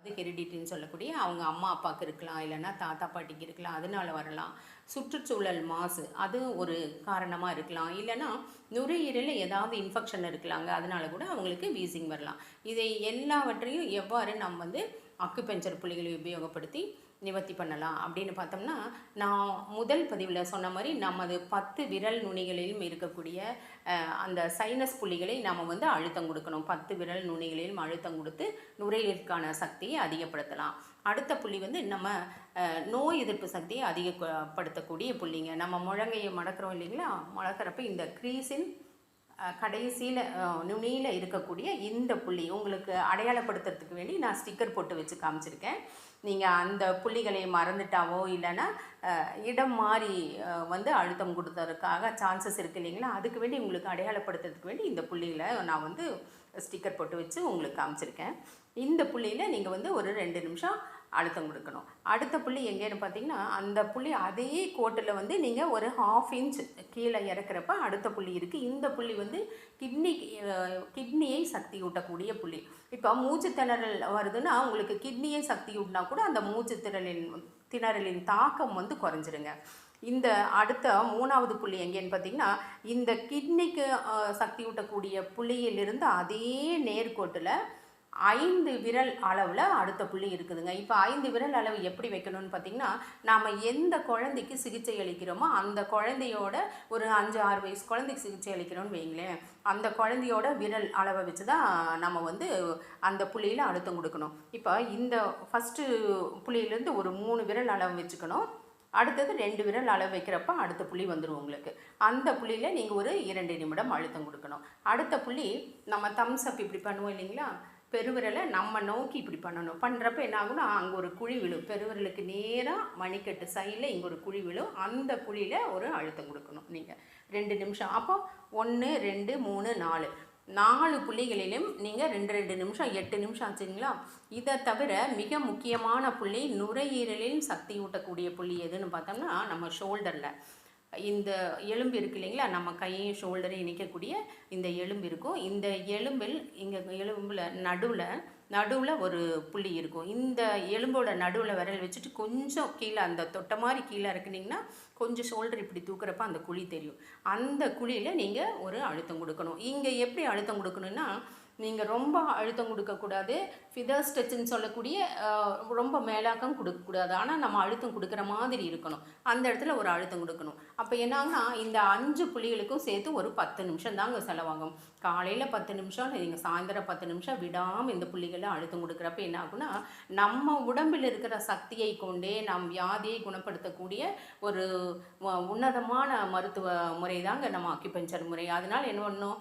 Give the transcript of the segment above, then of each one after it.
அது ஹெரிடிட்டின்னு சொல்லக்கூடிய அவங்க அம்மா அப்பாவுக்கு இருக்கலாம், இல்லைன்னா தாத்தா பாட்டிக்கு இருக்கலாம், அதனால வரலாம். சுற்றுச்சூழல் மாசு அது ஒரு காரணமாக இருக்கலாம், இல்லைன்னா நுரையீரலில் ஏதாவது இன்ஃபெக்ஷன் இருக்கலாங்க, அதனால கூட அவங்களுக்கு வீசிங் வரலாம். இதை எல்லாவற்றையும் எவ்வாறு நம்ம வந்து அக்குபஞ்சர் புள்ளிகளை உபயோகப்படுத்தி நிவர்த்தி பண்ணலாம் அப்படின்னு பார்த்தோம்னா, நான் முதல் பதிவில் சொன்ன மாதிரி நமது 10 விரல் நுனிகளிலும் இருக்கக்கூடிய அந்த சைனஸ் புள்ளிகளை நம்ம வந்து அழுத்தம் கொடுக்கணும். 10 விரல் நுனிகளிலும் அழுத்தம் கொடுத்து நுரையீரலுக்கான சக்தியை அதிகப்படுத்தலாம். அடுத்த புள்ளி வந்து நம்ம நோய் எதிர்ப்பு சக்தியை அதிகப்படுத்தக்கூடிய புள்ளிங்க. நம்ம முழங்கையை மடக்கிறோம் இல்லைங்களா, மடக்கிறப்ப இந்த க்ரீஸின் கடைசியில் நுனியில் இருக்கக்கூடிய இந்த புள்ளி உங்களுக்கு அடையாளப்படுத்துறதுக்கு வேண்டி நான் ஸ்டிக்கர் போட்டு வச்சு காமிச்சிருக்கேன். நீங்கள் அந்த புள்ளிகளை மறந்துட்டாவோ இல்லைன்னா இடம் மாறி வந்து அழுத்தம் கொடுத்ததுக்காக சான்சஸ் இருக்குது இல்லைங்களா, அதுக்கு வேண்டி உங்களுக்கு அடையாளப்படுத்துறதுக்கு வேண்டி இந்த புள்ளியில் நான் வந்து ஸ்டிக்கர் போட்டு வச்சு உங்களுக்கு காமிச்சிருக்கேன். இந்த புள்ளியில் நீங்கள் வந்து ஒரு 2 நிமிஷம் அழுத்தம் கொடுக்கணும். அடுத்த புள்ளி எங்கேன்னு பார்த்தீங்கன்னா, அந்த புள்ளி அதே கோட்டில் வந்து நீங்கள் ஒரு 1/2 இன்ச் கீழே இறக்குறப்ப அடுத்த புள்ளி இருக்குது. இந்த புள்ளி வந்து கிட்னியை சக்தி ஊட்டக்கூடிய புள்ளி. இப்போ மூச்சு திணறல் வருதுன்னா உங்களுக்கு கிட்னியை சக்தி ஊட்டினா கூட அந்த மூச்சு திணறலின் தாக்கம் வந்து குறைஞ்சிருங்க. இந்த அடுத்த 3வது புள்ளி எங்கேன்னு பார்த்தீங்கன்னா, இந்த கிட்னிக்கு சக்தி ஊட்டக்கூடிய புள்ளியிலிருந்து அதே நேர்கோட்டில் 5 விரல் அளவில் அடுத்த புள்ளி இருக்குதுங்க. இப்போ 5 விரல் அளவு எப்படி வைக்கணும்னு பார்த்தீங்கன்னா, நாம் எந்த குழந்தைக்கு சிகிச்சை அளிக்கிறோமோ அந்த குழந்தையோட ஒரு 5-6 வயசு குழந்தைக்கு சிகிச்சை அளிக்கிறோன்னு வைங்களேன், அந்த குழந்தையோட விரல் அளவை வச்சு தான் நம்ம வந்து அந்த புள்ளியில் அழுத்தம் கொடுக்கணும். இப்போ இந்த ஃபஸ்ட்டு புள்ளியிலேருந்து ஒரு 3 விரல் அளவு வச்சுக்கணும். அடுத்தது 2 விரல் அளவு வைக்கிறப்ப அடுத்த புள்ளி வந்துடும் உங்களுக்கு. அந்த புள்ளியில் நீங்கள் ஒரு 2 நிமிடம் அழுத்தம் கொடுக்கணும். அடுத்த புள்ளி நம்ம தம்ஸ் அப் இப்படி பண்ணுவோம் இல்லைங்களா, பெருவிரலை நம்ம நோக்கி இப்படி பண்ணணும். பண்ணுறப்ப என்ன ஆகும்னா அங்கே ஒரு குழி விழும். பெருவிரலுக்கு நேராக மணிக்கட்டு சைடில் இங்கே ஒரு குழி விழும். அந்த குழியில் ஒரு அழுத்தம் கொடுக்கணும் நீங்கள் 2 நிமிஷம். அப்போ 1 2 3 4 புள்ளிகளிலும் நீங்கள் 2 நிமிஷம் 8 நிமிஷம் ஆச்சுங்களா. இதை தவிர மிக முக்கியமான புள்ளி நுரையீரலில் சக்தி ஊட்டக்கூடிய புள்ளி எதுன்னு பார்த்தோம்னா, நம்ம ஷோல்டரில் இந்த எலும்பு இருக்குது இல்லைங்களா, நம்ம கையையும் ஷோல்டரையும் இணைக்கக்கூடிய இந்த எலும்பு இருக்கும். இந்த எலும்பில் இங்கே எலும்பில் நடுவில் ஒரு புள்ளி இருக்கும். இந்த எலும்போட நடுவில் விரல் வச்சுட்டு கொஞ்சம் கீழே அந்த தொட்ட மாதிரி கீழே இருக்குனிங்கன்னா கொஞ்சம் ஷோல்டர் இப்படி தூக்குறப்ப அந்த குழி தெரியும். அந்த குழியில் நீங்கள் ஒரு அழுத்தம் கொடுக்கணும். இங்கே எப்படி அழுத்தம் கொடுக்கணுன்னா, நீங்கள் ரொம்ப அழுத்தம் கொடுக்கக்கூடாது. ஃபிதர் ஸ்ட்ரெச்சுன்னு சொல்லக்கூடிய ரொம்ப மேலாக்கம் கொடுக்கக்கூடாது. ஆனால் நம்ம அழுத்தம் கொடுக்குற மாதிரி இருக்கணும். அந்த இடத்துல ஒரு அழுத்தம் கொடுக்கணும். அப்போ என்னாங்கன்னா இந்த 5 புள்ளிகளுக்கும் சேர்த்து ஒரு 10 நிமிஷம் தாங்க செலவாகும். காலையில் 10 நிமிஷம், நீங்கள் சாயந்தரம் 10 நிமிஷம் விடாமல் இந்த புள்ளிகளில் அழுத்தம் கொடுக்குறப்ப என்ன ஆகுனா, நம்ம உடம்பில் இருக்கிற சக்தியை கொண்டே நம் வியாதியை குணப்படுத்தக்கூடிய ஒரு உன்னதமான மருத்துவ முறை தாங்க நம்ம அக்யூபஞ்சர் முறை. அதனால் என்ன பண்ணணும்,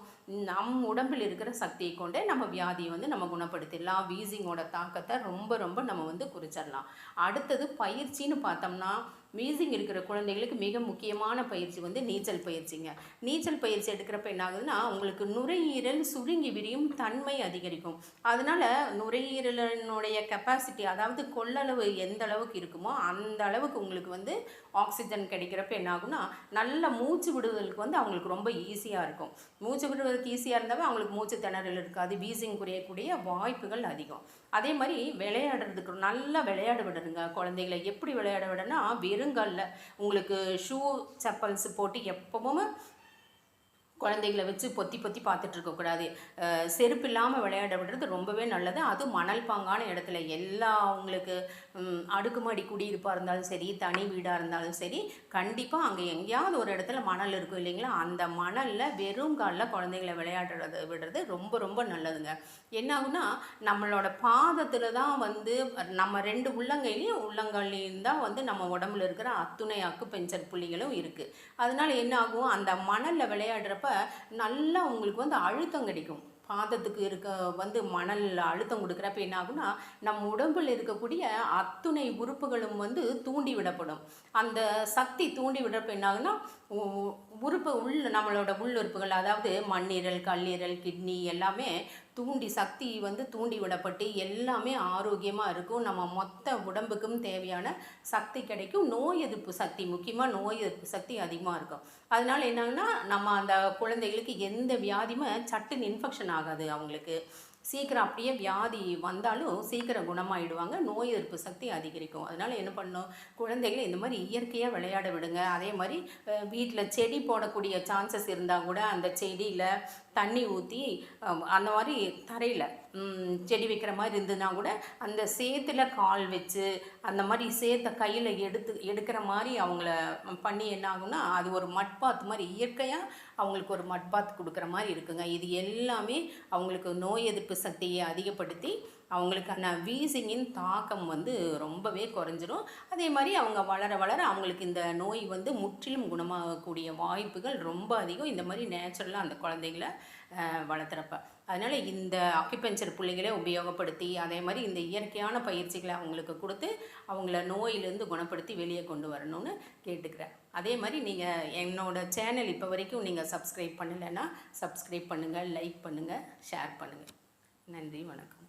நம் உடம்பில் இருக்கிற சக்தியை கொண்டே நம்ம வியாதியை வந்து நம்ம குணப்படுத்திடலாம். வீசிங்கோட தாக்கத்தை ரொம்ப ரொம்ப நம்ம வந்து குறிச்சிடலாம். அடுத்தது பயிற்சின்னு பார்த்தோம்னா, வீசிங் இருக்கிற குழந்தைகளுக்கு மிக முக்கியமான பயிற்சி வந்து நீச்சல் பயிற்சிங்க. நீச்சல் பயிற்சி எடுக்கிறப்ப என்ன ஆகுதுன்னா, உங்களுக்கு நுரையீரல் சுருங்கி விரியும் தன்மை அதிகரிக்கும். அதனால் நுரையீரலினுடைய கெப்பாசிட்டி, அதாவது கொள்ளளவு எந்த அளவுக்கு இருக்குமோ அந்த அளவுக்கு உங்களுக்கு வந்து ஆக்சிஜன் கிடைக்கிறப்ப என்ன ஆகுனா, நல்ல மூச்சு விடுவதற்கு வந்து அவங்களுக்கு ரொம்ப ஈஸியாக இருக்கும். மூச்சு விடுவதற்கு ஈஸியாக இருந்தாவே அவங்களுக்கு மூச்சு திணறல் இருக்காது. வீசிங் குறையக்கூடிய வாய்ப்புகள் அதிகம். அதே மாதிரி விளையாடுறதுக்கு நல்லா விளையாட விடுங்க குழந்தைகளை. எப்படி விளையாட விடனா, வெறுங்கல்ல உங்களுக்கு ஷூ செப்பல்ஸ் போட்டு எப்பவும் குழந்தைகளை வச்சு பொத்தி பார்த்துட்டு இருக்கக்கூடாது. செருப்பு இல்லாமல் விளையாட விடுறது ரொம்பவே நல்லது. அது மணல் பாங்கான இடத்துல எல்லா உங்களுக்கு அடுக்குமாடி குடியிருப்பாக இருந்தாலும் சரி, தனி வீடாக இருந்தாலும் சரி, கண்டிப்பாக அங்கே எங்கேயாவது ஒரு இடத்துல மணல் இருக்கும் இல்லைங்களா, அந்த மணலில் வெறும் காலில் குழந்தைகளை விடுறது ரொம்ப ரொம்ப நல்லதுங்க. என்ன ஆகுனா, நம்மளோட பாதத்தில் தான் வந்து நம்ம 2 உள்ளங்கையிலையும் தான் வந்து நம்ம உடம்புல இருக்கிற அத்துணை அக்குபஞ்சர் புள்ளிகளும் இருக்குது. அதனால என்ன ஆகும், அந்த மணலில் விளையாடுறப்ப நல்லா உங்களுக்கு வந்து அழுத்தம் கிடைக்கும். பாதத்துக்கு இருக்க வந்து மணல் அழுத்தம் கொடுக்குறப்ப என்ன ஆகுனா, நம் உடம்பில் இருக்கக்கூடிய அத்துணை உறுப்புகளும் வந்து தூண்டி விடப்படும். அந்த சக்தி தூண்டி விடுறப்ப என்ன ஆகுனா, நம்மளோட உள்ளுறுப்புகள், அதாவது மண்ணீரல், கல்லீரல், கிட்னி எல்லாமே சக்தி வந்து தூண்டி விடப்பட்டு எல்லாமே ஆரோக்கியமாக இருக்கும். நம்ம மொத்த உடம்புக்கும் தேவையான சக்தி கிடைக்கும். நோய் எதிர்ப்பு சக்தி, முக்கியமாக நோய் எதிர்ப்பு சக்தி அதிகமாக இருக்கும். அதனால என்னன்னா, நம்ம அந்த குழந்தைகளுக்கு எந்த வியாதியுமே சட்டுன்னு இன்ஃபெக்ஷன் ஆகாது அவங்களுக்கு. சீக்கிரம் அப்படியே வியாதி வந்தாலும் சீக்கிரம் குணமாயிடுவாங்க, நோய் எதிர்ப்பு சக்தி அதிகரிக்கும். அதனால் என்ன பண்ணணும், குழந்தைகளை இந்த மாதிரி இயற்கையாக விளையாட விடுங்க. அதே மாதிரி வீட்டில் செடி போடக்கூடிய சான்சஸ் இருந்தால் கூட அந்த செடியில் தண்ணி ஊற்றி அந்த மாதிரி தரையில் செடி வைக்கிற மாதிரி இருந்ததுன்னா கூட அந்த சேத்துல கால் வச்சு அந்த மாதிரி சேத்தை கையில் எடுக்கிற மாதிரி அவங்கள பண்ணி என்ன ஆகும்னா அது ஒரு மட்பாத் மாதிரி இயற்கையாக அவங்களுக்கு ஒரு மட்பாத் கொடுக்குற மாதிரி இருக்குங்க. இது எல்லாமே அவங்களுக்கு நோய் எதிர்ப்பு சக்தியை அதிகப்படுத்தி அவங்களுக்கான வீசிங்கின் தாக்கம் வந்து ரொம்பவே குறைஞ்சிரும். அதே மாதிரி அவங்க வளர வளர அவங்களுக்கு இந்த நோய் வந்து முற்றிலும் குணமாகக்கூடிய வாய்ப்புகள் ரொம்ப அதிகம், இந்த மாதிரி நேச்சுரலாக அந்த குழந்தைங்கள வளர்த்துறப்ப. அதனால் இந்த அக்யூபஞ்சர் புள்ளிகளை உபயோகப்படுத்தி அதே மாதிரி இந்த இயற்கையான பயிற்சிகளை அவங்களுக்கு கொடுத்து அவங்கள நோயிலேருந்து குணப்படுத்தி வெளியே கொண்டு வரணும்னு கேட்டுக்கிறேன். அதே மாதிரி நீங்கள் என்னோடய சேனல் இப்போ வரைக்கும் நீங்கள் சப்ஸ்கிரைப் பண்ணலைன்னா சப்ஸ்கிரைப் பண்ணுங்கள், லைக் பண்ணுங்கள், ஷேர் பண்ணுங்கள். நன்றி, வணக்கம்.